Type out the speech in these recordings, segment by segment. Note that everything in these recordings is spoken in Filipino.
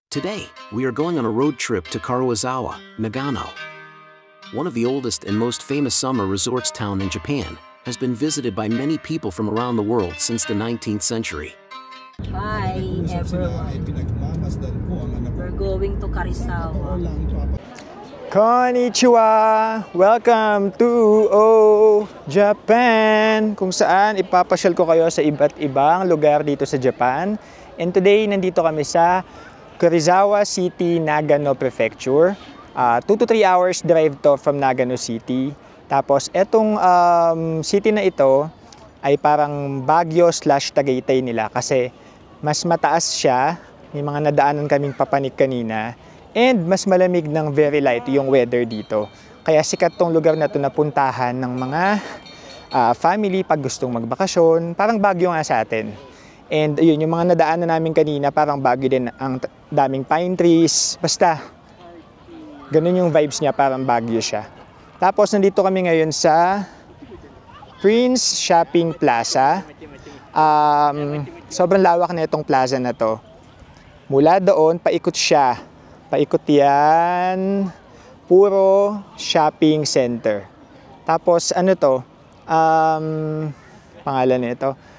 Today, we are going on a road trip to Karuizawa, Nagano. One of the oldest and most famous summer resorts town in Japan has been visited by many people from around the world since the 19th century. Hi everyone, we're going to Karuizawa. Konnichiwa! Welcome to Japan! Kung saan ipapasyal ko kayo sa iba't ibang lugar dito sa Japan. And today, nandito kami sa Karuizawa City, Nagano Prefecture. 2 to 3 hours drive to from Nagano City. Tapos, etong city na ito ay parang Baguio/Tagaytay nila kasi mas mataas siya. May mga nadaanan kaming papanik kanina. And mas malamig ng very light yung weather dito. Kaya sikat tong lugar na to na puntahan ng mga family pag gustong magbakasyon. Parang Baguio nga sa atin. And ayun, yung mga nadaanan namin kanina, parang Baguio din, ang daming pine trees. Basta, ganun yung vibes niya, parang Baguio siya. Tapos, nandito kami ngayon sa Prince Shopping Plaza. Sobrang lawak na itong plaza na to. Mula doon, paikot siya. Paikot yan. Puro shopping center. Tapos, ano to? Pangalan nito.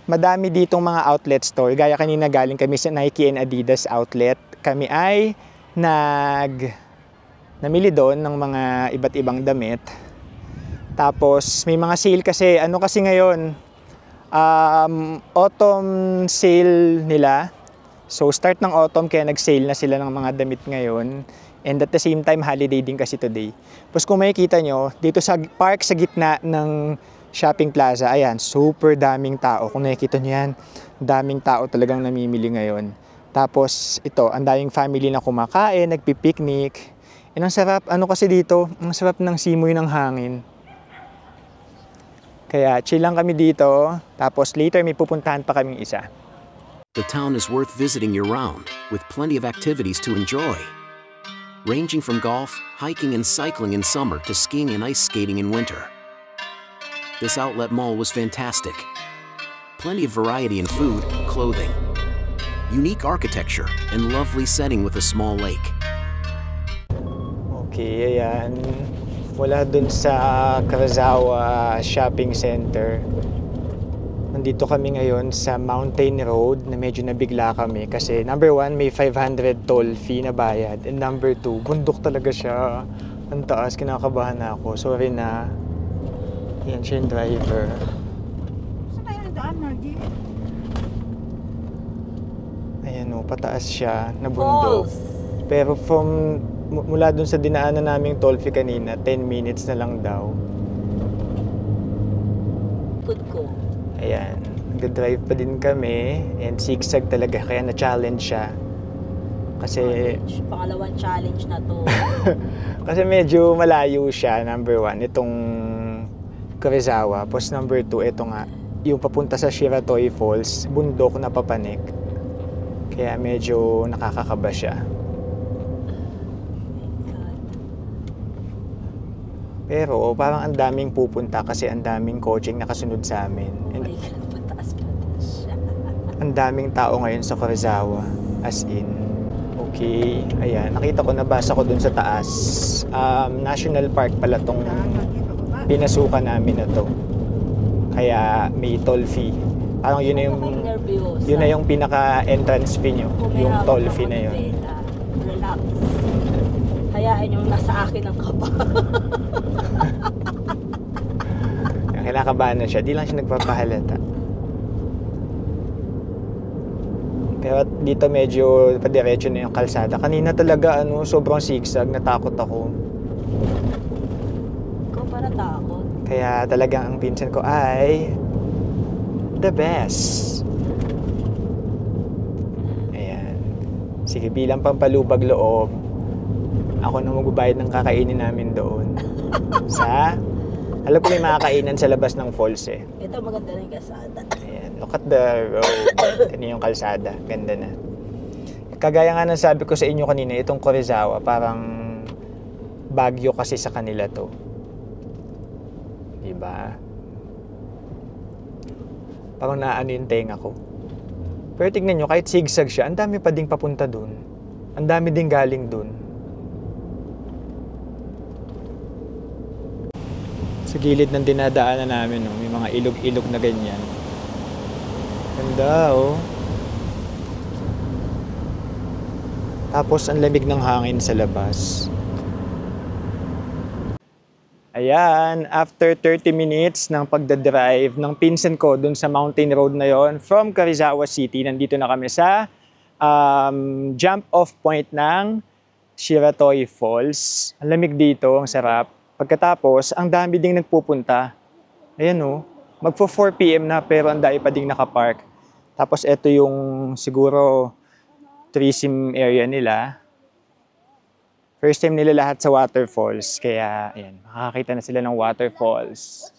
Madami ditong mga outlet store. Gaya kanina galing kami sa Nike and Adidas outlet. Kami ay namili doon ng mga iba't ibang damit. Tapos may mga sale kasi. Ano kasi ngayon? Autumn sale nila. So start ng autumn kaya nag-sale na sila ng mga damit ngayon. And at the same time, holiday din kasi today. Tapos kung makikita nyo, dito sa park sa gitna ng shopping plaza, ayan, super daming tao. Kung nakikita nyo yan, daming tao talagang namimili ngayon. Tapos ito, ang daming family na kumakain, nagpipiknik. And ang sarap, ano kasi dito, ang sarap ng simoy ng hangin. Kaya chill lang kami dito, tapos later may pupuntahan pa kaming isa. The town is worth visiting year-round, with plenty of activities to enjoy. Ranging from golf, hiking and cycling in summer to skiing and ice skating in winter. This outlet mall was fantastic. Plenty of variety in food, clothing, unique architecture, and lovely setting with a small lake. Okay, ayan. Mula dun sa Karuizawa Shopping Center, nandito kami ngayon sa Mountain Road na medyo nabigla kami kasi number 1, may 500 toll fee na bayad. And number 2, bundok talaga siya. Ang taas, kinakabahan na ako. Sorry na. Yan siya yung driver. Saan kayo nagdaan, Margie? Ayan o, pataas siya na bundok. Pero mula dun sa dinaanan naming toll fee kanina, 10 minutes na lang daw. Good ko. Ayan, nag-drive pa din kami and zigzag talaga kaya na-challenge siya. Kasi pangalawang challenge na to. kasi medyo malayo siya, number 1, itong Karuizawa. Tapos number 2, ito nga, yung papunta sa Shiratoy Falls, bundok na papanik. Kaya medyo nakakakaba siya. Pero parang ang daming pupunta kasi ang daming coaching nakasunod sa amin. And ang daming tao ngayon sa Karuizawa. As in, okay, ayan, nakita ko, nabasa ko dun sa taas. National Park pala tong pinasukan namin na to. Kaya may toll fee. Parang yun na yung pinaka-entrance fee nyo. Yung toll fee na yun. Relax. Hayaan yung nasa akin ang kaba. Kinakabahan na siya. Di lang siya nagpapahalata. Pero dito medyo padiretso na yung kalsada. Kanina talaga sobrang zigzag. Natakot ako. Ikaw para takot. Kaya talagang ang pinsan ko ay the best. Ayan. Sige, bilang pampalubag loob, ako na magbabayad ng kakainin namin doon. Alam ko may mga kainan sa labas ng falls eh. Ito maganda na yung kalsada. Ayan, look at the road. Ito yung kalsada. Ganda na. Kagaya nga ng sabi ko sa inyo kanina, itong Karuizawa, parang Baguio kasi sa kanila to. Diba? Parang naano yung tenga ko. Pero tignan nyo, kahit zigzag siya, ang dami pa ding papunta dun. Ang dami din galing dun. Sa gilid ng dinadaanan namin, no, may mga ilog-ilog na ganyan. Ganda, oh. Tapos ang lamig ng hangin sa labas. Ayan, after 30 minutes ng pagdadrive ng pinsan ko dun sa mountain road na yon from Carizawa City, nandito na kami sa jump-off point ng Shiratoy Falls. Ang lamig dito, ang sarap. Pagkatapos, ang dami ding nagpupunta. Ayan o, magpo 4 PM na pero ang dami pa ding nakapark. Tapos ito yung siguro tourism area nila. First time nila lahat sa waterfalls, kaya ayan, makakakita na sila ng waterfalls.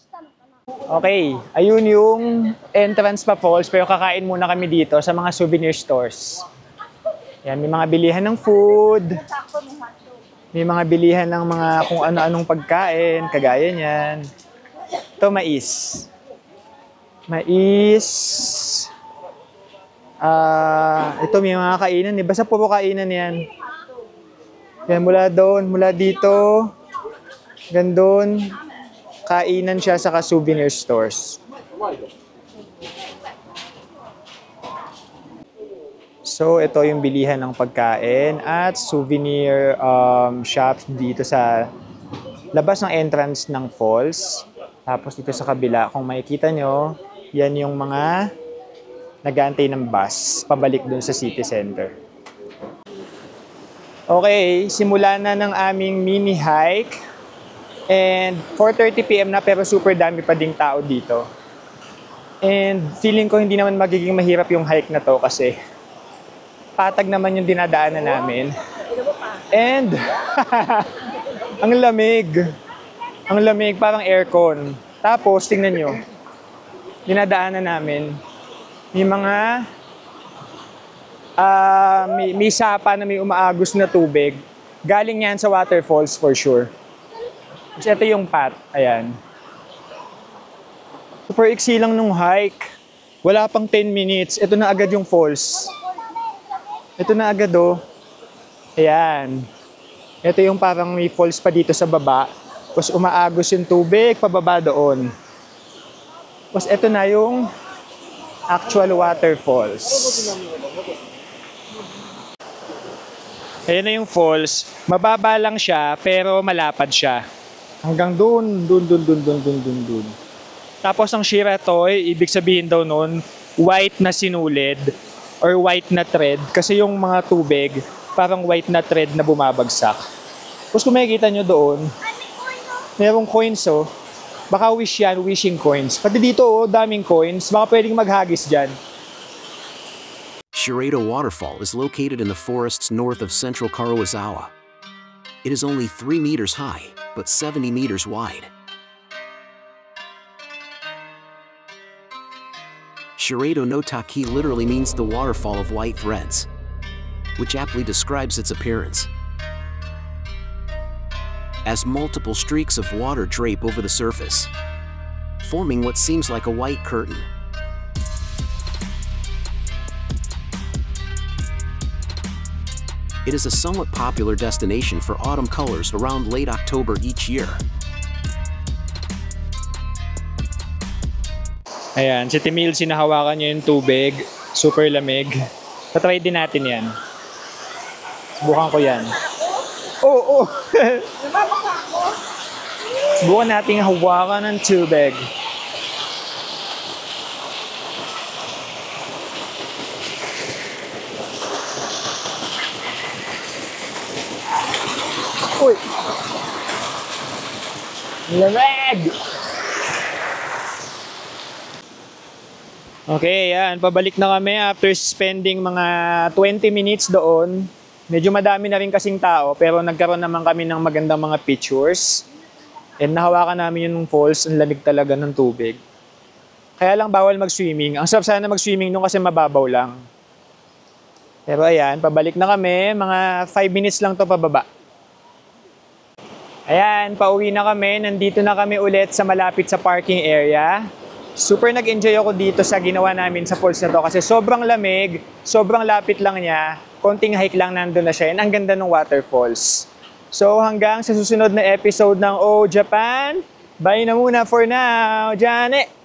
Okay, ayun yung entrance pa falls, pero kakain muna kami dito sa mga souvenir stores. Ayan, may mga bilihan ng food, may mga bilihan ng mga kung ano-anong pagkain, kagaya niyan. Ito, mais. Mais. Ito, may mga kainan. Basta puro kainan yan. Yan, mula doon, mula dito, gandun, kainan siya sa souvenir stores. So, ito yung bilihan ng pagkain at souvenir shops dito sa labas ng entrance ng falls. Tapos dito sa kabila, kung makikita nyo, yan yung mga nag-aantay ng bus pabalik dun sa city center. Okay, simula na ng aming mini hike and 4:30 PM na pero super dami pa ding tao dito. And feeling ko hindi naman magiging mahirap yung hike na to kasi patag naman yung dinadaanan namin. And ang lamig. Ang lamig, parang aircon. Tapos tingnan nyo, dinadaanan namin may mga may sapa na may umaagos na tubig. Galing yan sa waterfalls for sure. Kasi ito yung path. Ayan. Super iksi lang nung hike. Wala pang 10 minutes. Ito na agad yung falls. Ito na agad oh. Ayan. Ito yung parang may falls pa dito sa baba. Tapos umaagos yung tubig pababa doon. Tapos ito na yung actual waterfalls. Ayan na yung falls. Mababa lang siya, pero malapad siya. Hanggang dun. Tapos ang Shiratoy, ibig sabihin daw nun, white na sinulid or white na thread. Kasi yung mga tubig, parang white na thread na bumabagsak. Tapos kung makikita nyo doon, mayroong coins oh. Baka wish yan, wishing coins. Pati dito oh, daming coins. Baka pwedeng maghagis dyan. Shirado Waterfall is located in the forests north of central Karuizawa. It is only 3 meters high, but 70 meters wide. Shirado no Taki literally means the waterfall of white threads, which aptly describes its appearance, as multiple streaks of water drape over the surface, forming what seems like a white curtain. It is a somewhat popular destination for autumn colors around late October each year. Ayan, si Timil, sinahawakan niya yung tubig. Super lamig. Patry din natin yan. Subukan ko yan. Oo! Subukan natin hawakan ng tubig. Uy! Lamig! Okay, yan. Pabalik na kami after spending mga 20 minutes doon. Medyo madami na rin kasing tao, pero nagkaroon naman kami ng magandang mga pictures. And nahawakan namin yung falls, ang lamig talaga ng tubig. Kaya lang bawal mag-swimming. Ang sarap sana mag-swimming nung kasi mababaw lang. Pero ayan, pabalik na kami. Mga 5 minutes lang to pababa. Ayan, pauwi na kami. Nandito na kami ulit sa malapit sa parking area. Super nag-enjoy ako dito sa ginawa namin sa falls na to kasi sobrang lamig, sobrang lapit lang niya. konting hike lang nandun na siya. And ang ganda ng waterfalls. So hanggang sa susunod na episode ng Oh Japan, bye na muna for now, Jane!